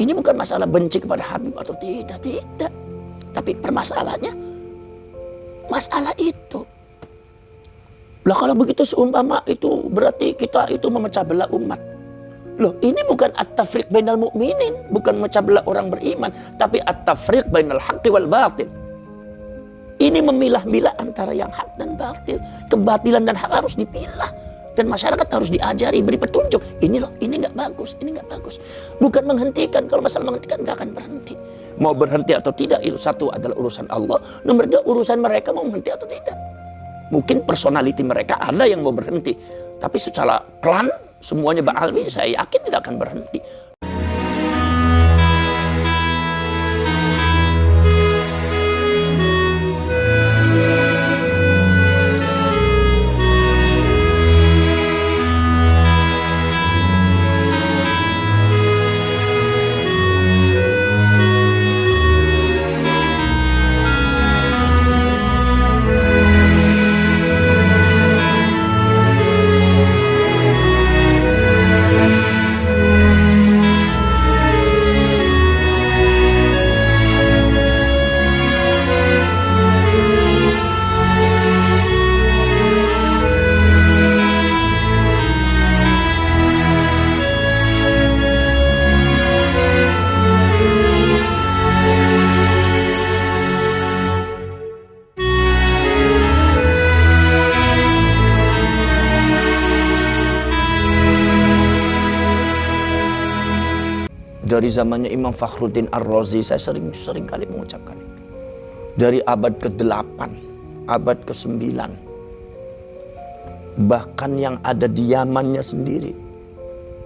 Ini bukan masalah benci kepada Habib atau tidak, tidak. Tapi permasalahannya, masalah itu. Lah kalau begitu seumpama itu berarti kita itu memecah belah umat. Loh, ini bukan at-tafriq bainal mu'minin, bukan memecah belah orang beriman, tapi at-tafriq bainal haqqi wal batil. Ini memilah-milah antara yang hak dan batil. Kebatilan dan hak harus dipilah. Dan masyarakat harus diajari, beri petunjuk. Ini loh, ini nggak bagus, ini nggak bagus. Bukan menghentikan. Kalau masalah menghentikan nggak akan berhenti. Mau berhenti atau tidak, itu satu adalah urusan Allah. Nomor dua, urusan mereka mau berhenti atau tidak. Mungkin personality mereka ada yang mau berhenti. Tapi secara klan, semuanya Ba'alwi, saya yakin tidak akan berhenti. Dari zamannya Imam Fakhruddin Ar-Razi, saya sering kali mengucapkan itu. Dari abad ke-8, abad ke-9, bahkan yang ada di Yamannya sendiri,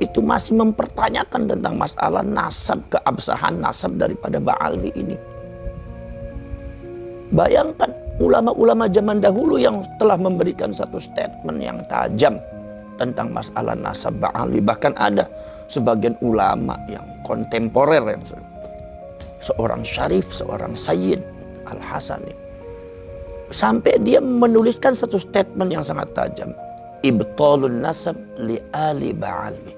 itu masih mempertanyakan tentang masalah nasab, keabsahan nasab daripada Ba'alwi ini. Bayangkan ulama-ulama zaman dahulu yang telah memberikan satu statement yang tajam tentang masalah nasab Ba'alwi. Bahkan ada sebagian ulama yang kontemporer, yang seorang Syarif, seorang Sayyid Al-Hasani, sampai dia menuliskan satu statement yang sangat tajam, ibtalun nasab li ali Ba'alwi,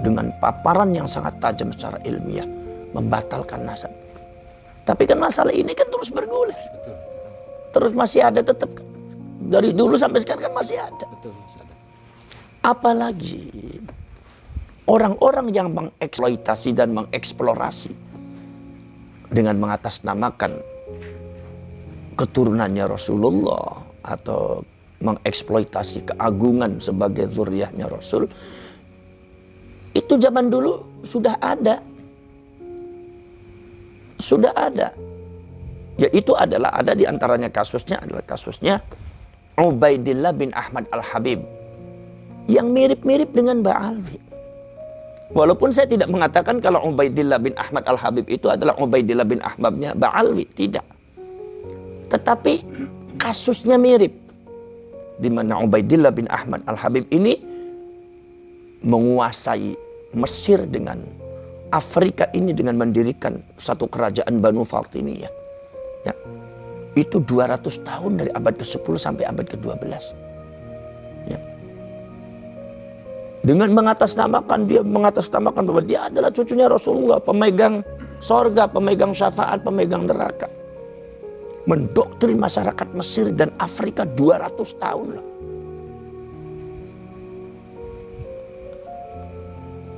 dengan paparan yang sangat tajam secara ilmiah, membatalkan nasab. Tapi kan masalah ini kan terus bergulir, terus masih ada tetap, dari dulu sampai sekarang kan masih ada. Apalagi orang-orang yang mengeksploitasi dan mengeksplorasi dengan mengatasnamakan keturunannya Rasulullah atau mengeksploitasi keagungan sebagai zuriyahnya Rasul, itu zaman dulu sudah ada. Sudah ada. Yaitu adalah ada di antaranya kasusnya adalah kasusnya Ubaidillah bin Ahmad Al-Habib yang mirip-mirip dengan Ba'alwi. Walaupun saya tidak mengatakan kalau Ubaidillah bin Ahmad Al-Habib itu adalah Ubaidillah bin Ahmabnya Ba'alwi, tidak. Tetapi kasusnya mirip. Di mana Ubaidillah bin Ahmad Al-Habib ini menguasai Mesir dengan Afrika ini dengan mendirikan satu kerajaan Banu Fatimiyah. Ya. Itu 200 tahun dari abad ke-10 sampai abad ke-12. Ya. Dengan mengatasnamakan bahwa dia adalah cucunya Rasulullah, pemegang sorga, pemegang syafaat, pemegang neraka. Mendoktrin masyarakat Mesir dan Afrika 200 tahun loh.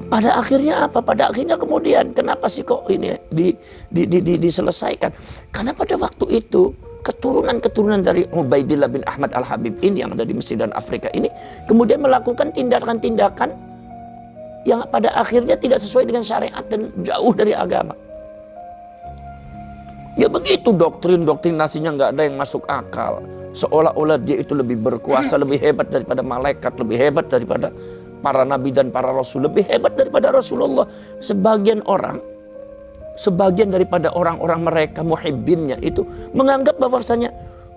Pada akhirnya apa? Pada akhirnya kemudian kenapa sih kok ini diselesaikan? Karena pada waktu itu keturunan-keturunan dari Ubaidillah bin Ahmad Al-Habib ini yang ada di Mesir dan Afrika ini kemudian melakukan tindakan-tindakan yang pada akhirnya tidak sesuai dengan syariat dan jauh dari agama. Ya begitu, doktrin-doktrinasinya nggak ada yang masuk akal. Seolah-olah dia itu lebih berkuasa, lebih hebat daripada malaikat, lebih hebat daripada para nabi dan para rasul, lebih hebat daripada Rasulullah. Sebagian daripada orang-orang mereka muhibbinnya itu menganggap bahwasanya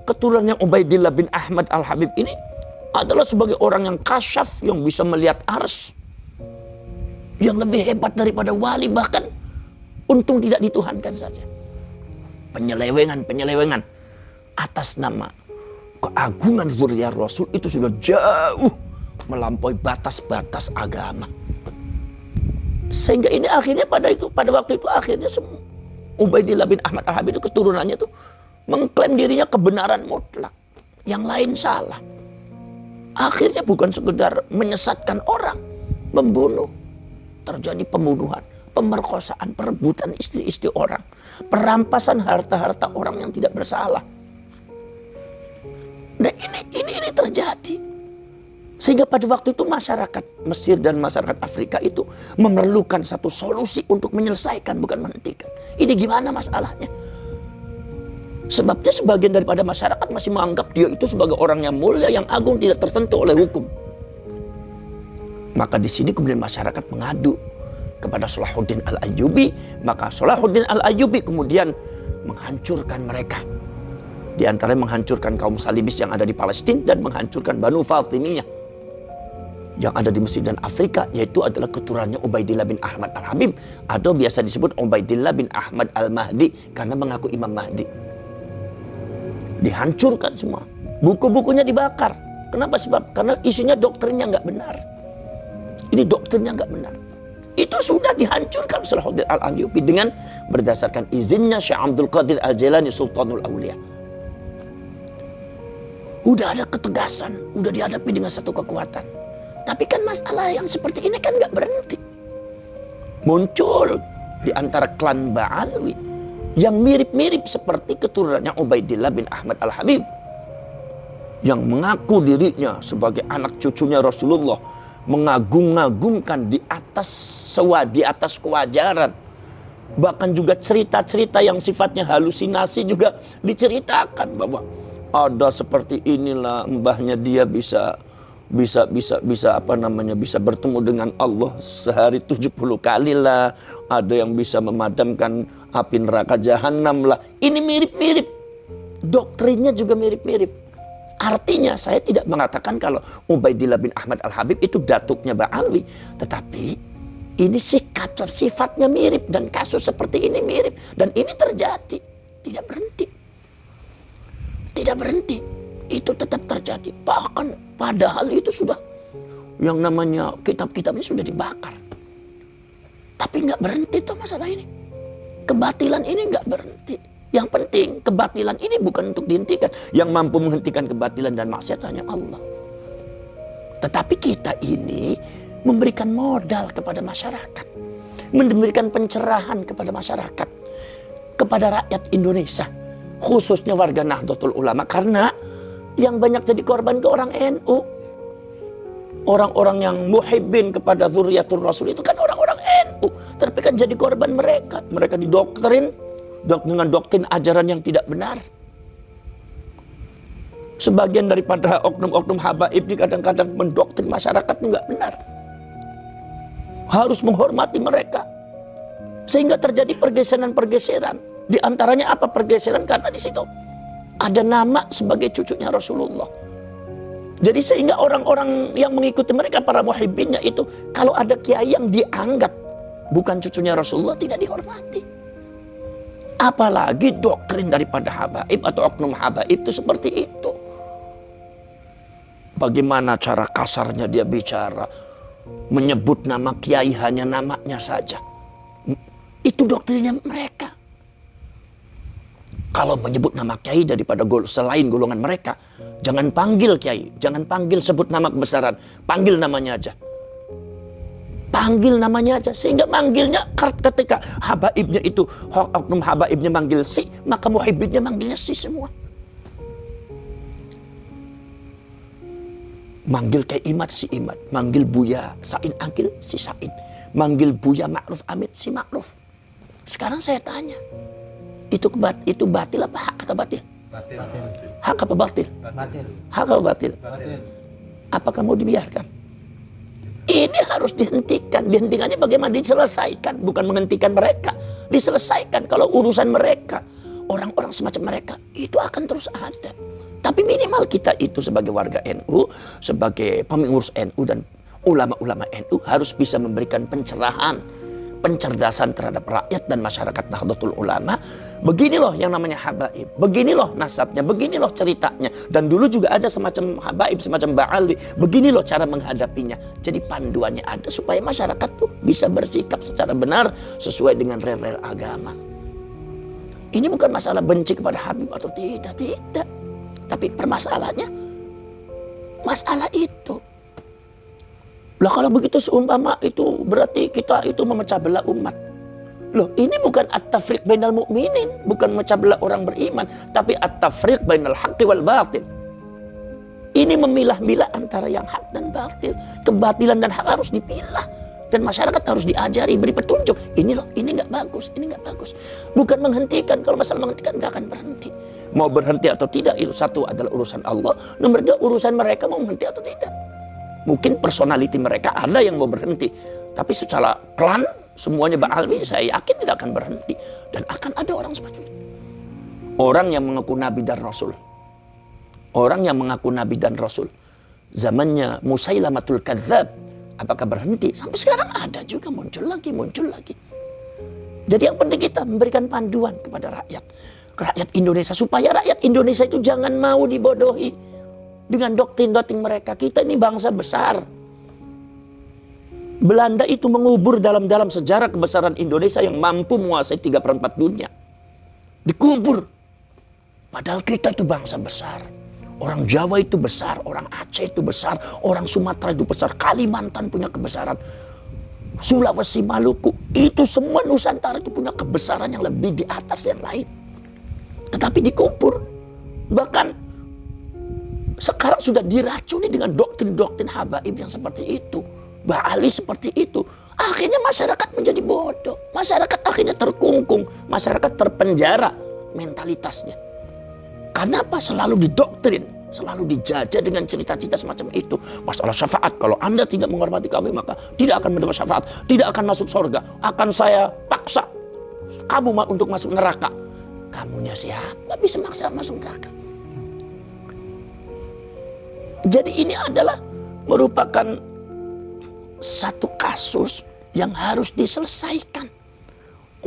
keturunannya Ubaidillah bin Ahmad Al-Habib ini adalah sebagai orang yang kasyaf, yang bisa melihat ars, yang lebih hebat daripada wali, bahkan untung tidak dituhankan saja. Penyelewengan atas nama keagungan zuriyah Rasul itu sudah jauh melampaui batas-batas agama. Sehingga ini akhirnya pada waktu itu akhirnya Ubaidillah bin Ahmad Al-Habib itu keturunannya tuh mengklaim dirinya kebenaran mutlak, yang lain salah. Akhirnya bukan sekedar menyesatkan orang, membunuh, terjadi pembunuhan, pemerkosaan, perebutan istri-istri orang, perampasan harta-harta orang yang tidak bersalah. Nah ini terjadi. Sehingga pada waktu itu masyarakat Mesir dan masyarakat Afrika itu memerlukan satu solusi untuk menyelesaikan, bukan menghentikan. Ini gimana masalahnya? Sebabnya sebagian daripada masyarakat masih menganggap dia itu sebagai orang yang mulia, yang agung, tidak tersentuh oleh hukum. Maka di sini kemudian masyarakat mengadu kepada Salahuddin Al-Ayyubi. Maka Salahuddin Al-Ayyubi kemudian menghancurkan mereka. Di antaranya menghancurkan kaum Salibis yang ada di Palestina dan menghancurkan Banu Fatimiyah yang ada di Mesir dan Afrika, yaitu adalah keturunannya Ubaidillah bin Ahmad Al-Habib, atau biasa disebut Ubaidillah bin Ahmad Al-Mahdi karena mengaku Imam Mahdi. Dihancurkan semua, buku-bukunya dibakar. Kenapa? Sebab karena isinya doktrinnya nggak benar. Ini doktrinnya nggak benar. Itu sudah dihancurkan Salahuddin Al-Ayyubi dengan berdasarkan izinnya Syekh Abdul Qadir Al-Jailani Sultanul Aulia. Udah ada ketegasan, udah dihadapi dengan satu kekuatan. Tapi kan masalah yang seperti ini kan nggak berhenti. Muncul di antara klan Ba'alwi yang mirip-mirip seperti keturunannya Ubaidillah bin Ahmad Al-Habib, yang mengaku dirinya sebagai anak cucunya Rasulullah, mengagung-agungkan di atas kewajaran. Bahkan juga cerita-cerita yang sifatnya halusinasi juga diceritakan bahwa ada seperti inilah mbahnya dia bisa bertemu dengan Allah sehari 70 kali lah. Ada yang bisa memadamkan api neraka jahanam lah. Ini mirip-mirip. Doktrinnya juga mirip-mirip. Artinya saya tidak mengatakan kalau Ubaidillah bin Ahmad Al-Habib itu datuknya Ba'alwi. Tetapi ini sifatnya mirip dan kasus seperti ini mirip. Dan ini terjadi. Tidak berhenti. Tidak berhenti. Itu tetap terjadi. Bahkan padahal itu sudah yang namanya kitab-kitabnya sudah dibakar. Tapi nggak berhenti tuh masalah ini. Kebatilan ini nggak berhenti. Yang penting kebatilan ini bukan untuk dihentikan. Yang mampu menghentikan kebatilan dan maksiat hanya Allah. Tetapi kita ini memberikan modal kepada masyarakat, memberikan pencerahan kepada masyarakat, kepada rakyat Indonesia, khususnya warga Nahdlatul Ulama, karena yang banyak jadi korban ke orang NU. Orang-orang yang muhibbin kepada Dzurriyyatur Rasul itu kan orang-orang NU. Tapi kan jadi korban mereka. Mereka didoktrin dengan doktrin ajaran yang tidak benar. Sebagian daripada oknum-oknum habaib ini kadang-kadang mendoktrin masyarakat nggak benar. Harus menghormati mereka. Sehingga terjadi pergeseran-pergeseran. Di antaranya apa pergeseran? Karena di situ ada nama sebagai cucunya Rasulullah. Jadi sehingga orang-orang yang mengikuti mereka, para muhibbinnya itu, kalau ada kiai yang dianggap bukan cucunya Rasulullah, tidak dihormati. Apalagi doktrin daripada habaib atau oknum habaib itu seperti itu. Bagaimana cara kasarnya dia bicara, menyebut nama kiai hanya namanya saja. Itu doktrinnya mereka. Kalau menyebut nama kiai daripada selain golongan mereka, jangan panggil kiai, jangan panggil sebut nama kebesaran, panggil namanya aja. Panggil namanya aja, sehingga manggilnya ketika habaibnya itu, oknum habaibnya manggil si, maka muhibbinnya manggilnya si semua. Manggil Kiai Imad si Imad, manggil Buya Said Akil si Said, manggil Buya Ma'ruf Amin si Ma'ruf. Sekarang saya tanya, itu batil apa hak atau batil? Batil. Hak apa batil? Batil. Hak apa batil? Batil. Apakah mau dibiarkan? Ini harus dihentikan. Dihentikannya bagaimana? Diselesaikan, bukan menghentikan mereka. Diselesaikan. Kalau urusan mereka, orang-orang semacam mereka, itu akan terus ada. Tapi minimal kita itu sebagai warga NU, sebagai pengurus NU dan ulama-ulama NU harus bisa memberikan pencerahan pencerdasan terhadap rakyat dan masyarakat Nahdlatul Ulama. Begini loh yang namanya habaib, begini loh nasabnya, begini loh ceritanya. Dan dulu juga ada semacam habaib, semacam ba'alwi, begini loh cara menghadapinya. Jadi panduannya ada supaya masyarakat tuh bisa bersikap secara benar sesuai dengan rel-rel agama. Ini bukan masalah benci kepada Habib atau tidak, tidak. Tapi permasalahannya, masalah itu. Lah kalau begitu seumpama itu berarti kita itu memecah belah umat. Loh, ini bukan at-tafriq bainal mu'minin, bukan memecah belah orang beriman, tapi at-tafriq bainal haqqi wal batil. Ini memilah-milah antara yang hak dan batil. Kebatilan dan hak harus dipilah. Dan masyarakat harus diajari, beri petunjuk. Ini loh, ini nggak bagus, ini nggak bagus. Bukan menghentikan. Kalau masalah menghentikan nggak akan berhenti. Mau berhenti atau tidak, itu satu adalah urusan Allah. Nomor dua, urusan mereka mau berhenti atau tidak. Mungkin personality mereka ada yang mau berhenti. Tapi secara pelan, semuanya ba'alwi, saya yakin tidak akan berhenti. Dan akan ada orang seperti itu. Orang yang mengaku Nabi dan Rasul. Orang yang mengaku Nabi dan Rasul. Zamannya Musailamatul Kadzab. Apakah berhenti? Sampai sekarang ada juga, muncul lagi, muncul lagi. Jadi yang penting kita memberikan panduan kepada rakyat. Rakyat Indonesia. Supaya rakyat Indonesia itu jangan mau dibodohi. Dengan doktrin-doktrin mereka. Kita ini bangsa besar. Belanda itu mengubur dalam sejarah kebesaran Indonesia yang mampu menguasai 3/4 dunia. Dikubur. Padahal kita itu bangsa besar. Orang Jawa itu besar, orang Aceh itu besar, orang Sumatera itu besar, Kalimantan punya kebesaran. Sulawesi, Maluku, itu semua Nusantara itu punya kebesaran yang lebih di atas yang lain. Tetapi dikubur. Bahkan sekarang sudah diracuni dengan doktrin-doktrin habaib yang seperti itu. Ba'ali seperti itu. Akhirnya masyarakat menjadi bodoh. Masyarakat akhirnya terkungkung. Masyarakat terpenjara mentalitasnya. Karena apa? Selalu didoktrin. Selalu dijajah dengan cerita-cerita semacam itu. Masalah syafaat. Kalau Anda tidak menghormati kami, maka tidak akan mendapat syafaat. Tidak akan masuk surga. Akan saya paksa kamu untuk masuk neraka. Kamunya siapa bisa maksa masuk neraka? Jadi ini adalah merupakan satu kasus yang harus diselesaikan.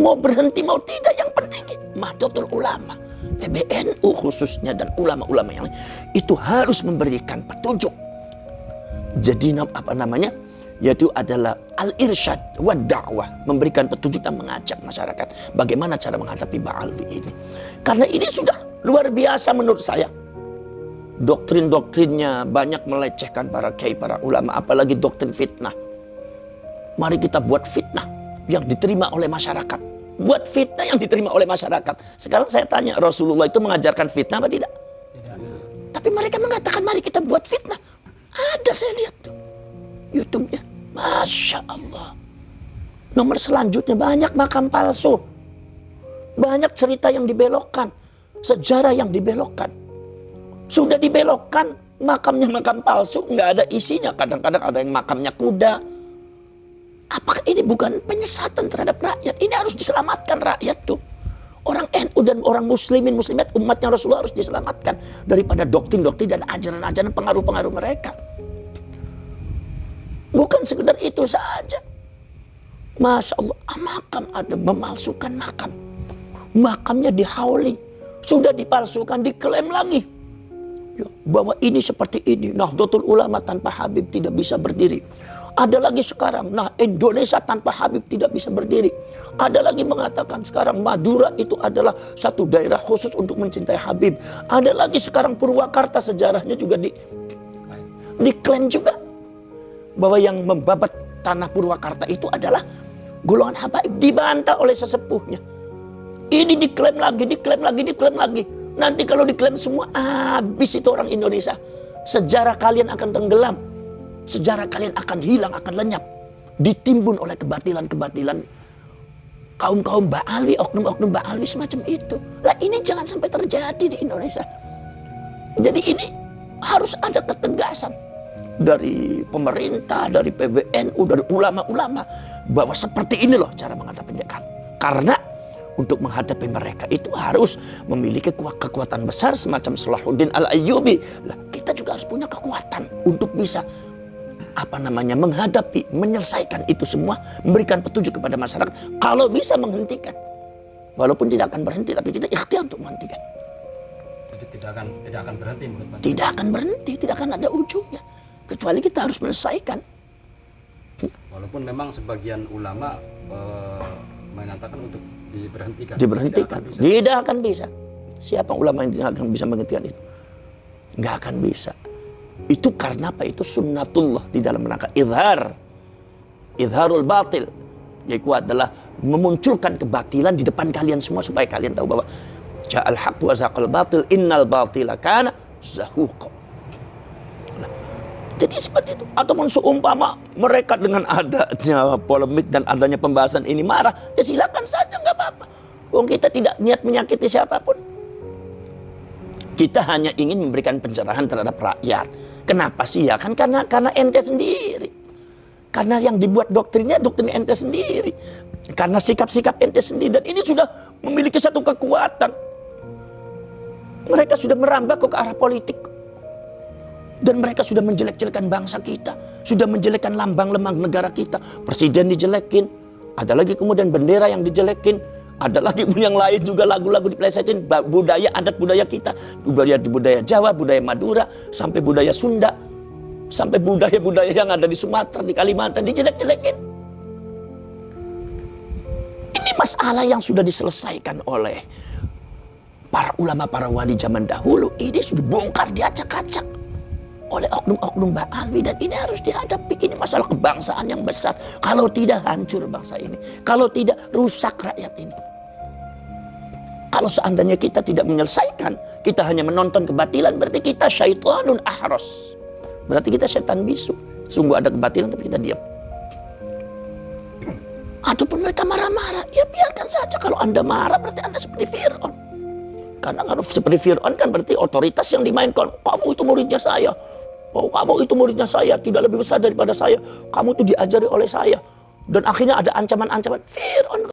Mau berhenti mau tidak, yang penting Nahdlatul Ulama, PBNU khususnya dan ulama-ulama yang lain itu harus memberikan petunjuk. Jadi apa namanya? Yaitu adalah al-irsyad wa da'wah, memberikan petunjuk dan mengajak masyarakat bagaimana cara menghadapi ba'alwi ini. Karena ini sudah luar biasa menurut saya. Doktrin-doktrinnya banyak melecehkan para kiai, para ulama, apalagi doktrin fitnah. Mari kita buat fitnah yang diterima oleh masyarakat. Buat fitnah yang diterima oleh masyarakat. Sekarang saya tanya, Rasulullah itu mengajarkan fitnah apa tidak? Tidak. Tapi mereka mengatakan mari kita buat fitnah. Ada, saya lihat tuh YouTube-nya. Masya Allah. Nomor selanjutnya banyak makam palsu. Banyak cerita yang dibelokkan. Sejarah yang dibelokkan. Sudah dibelokkan, makamnya makam palsu, nggak ada isinya. Kadang-kadang ada yang makamnya kuda. Apakah ini bukan penyesatan terhadap rakyat? Ini harus diselamatkan rakyat tuh. Orang NU dan orang muslimin, muslimat, umatnya Rasulullah harus diselamatkan daripada doktrin-doktrin dan ajaran-ajaran pengaruh-pengaruh mereka. Bukan sekedar itu saja. Masya Allah, makam ada, memalsukan makam. Makamnya dihauli, sudah dipalsukan, diklaim lagi. Bahwa ini seperti ini. Nahdlatul Ulama tanpa Habib tidak bisa berdiri. Ada lagi sekarang, Indonesia tanpa Habib tidak bisa berdiri. Ada lagi mengatakan sekarang Madura itu adalah satu daerah khusus untuk mencintai Habib. Ada lagi sekarang Purwakarta sejarahnya juga diklaim juga. Bahwa yang membabat tanah Purwakarta itu adalah golongan Habaib. Dibantah oleh sesepuhnya. Ini diklaim lagi, diklaim lagi, diklaim lagi. Nanti kalau diklaim semua, habis itu orang Indonesia. Sejarah kalian akan tenggelam. Sejarah kalian akan hilang, akan lenyap. Ditimbun oleh kebatilan-kebatilan kaum-kaum ba'alwi, oknum-oknum ba'alwi semacam itu. Lah ini jangan sampai terjadi di Indonesia. Jadi ini harus ada ketegasan dari pemerintah, dari PBNU, dari ulama-ulama. Bahwa seperti ini loh cara menghadapi mereka. Karena untuk menghadapi mereka itu harus memiliki kekuatan besar semacam Salahuddin Al-Ayyubi. Lah, kita juga harus punya kekuatan untuk bisa menghadapi, menyelesaikan itu semua, memberikan petunjuk kepada masyarakat. Kalau bisa menghentikan, walaupun tidak akan berhenti, tapi kita ikhtiar untuk menghentikan. Jadi tidak akan berhenti menurut Anda? Tidak akan berhenti, tidak akan ada ujungnya, kecuali kita harus menyelesaikan. Walaupun memang sebagian ulama mengatakan untuk diberhentikan. Diberhentikan, tidak akan bisa. Siapa ulama yang tidak akan bisa menghentikan itu? Nggak akan bisa. Itu karena apa? Itu sunnatullah di dalam rangka idharul batil, yaitu adalah memunculkan kebatilan di depan kalian semua supaya kalian tahu bahwa ja'al haqq wa zaqal batil innal batila kana zahuqa. Nah, jadi seperti itu. Ataupun seumpama mereka dengan adanya polemik dan adanya pembahasan ini marah, ya silakan saja, nggak apa-apa. Wong kita tidak niat menyakiti siapapun. Kita hanya ingin memberikan pencerahan terhadap rakyat. Kenapa sih? Ya kan karena ente sendiri. Karena yang dibuat doktrinnya doktrin ente sendiri. Karena sikap-sikap ente sendiri. Dan ini sudah memiliki satu kekuatan. Mereka sudah merambah ke arah politik. Dan mereka sudah menjelek-jelekan bangsa kita. Sudah menjelekkan lambang-lambang negara kita. Presiden dijelekin. Ada lagi kemudian bendera yang dijelekin. Ada lagi pun yang lain juga, lagu-lagu dipelesetin, budaya, adat budaya kita, budaya Jawa, budaya Madura, sampai budaya Sunda, sampai budaya-budaya yang ada di Sumatera, di Kalimantan, dijelek-jelekin. Ini masalah yang sudah diselesaikan oleh para ulama, para wali zaman dahulu. Ini sudah bongkar, diacak-acak oleh oknum-oknum Ba'alwi, dan ini harus dihadapi. Ini masalah kebangsaan yang besar. Kalau tidak, hancur bangsa ini. Kalau tidak, rusak rakyat ini. Kalau seandainya kita tidak menyelesaikan, kita hanya menonton kebatilan, berarti kita syaitanun ahros. Berarti kita setan bisu. Sungguh ada kebatilan tapi kita diam. Ataupun mereka marah-marah, ya biarkan saja. Kalau Anda marah berarti Anda seperti Fir'aun. Karena kalau seperti Fir'aun kan berarti otoritas yang dimainkan. Kamu itu muridnya saya. Oh, kamu itu muridnya saya, tidak lebih besar daripada saya. Kamu itu diajari oleh saya. Dan akhirnya ada ancaman-ancaman. Fir'aun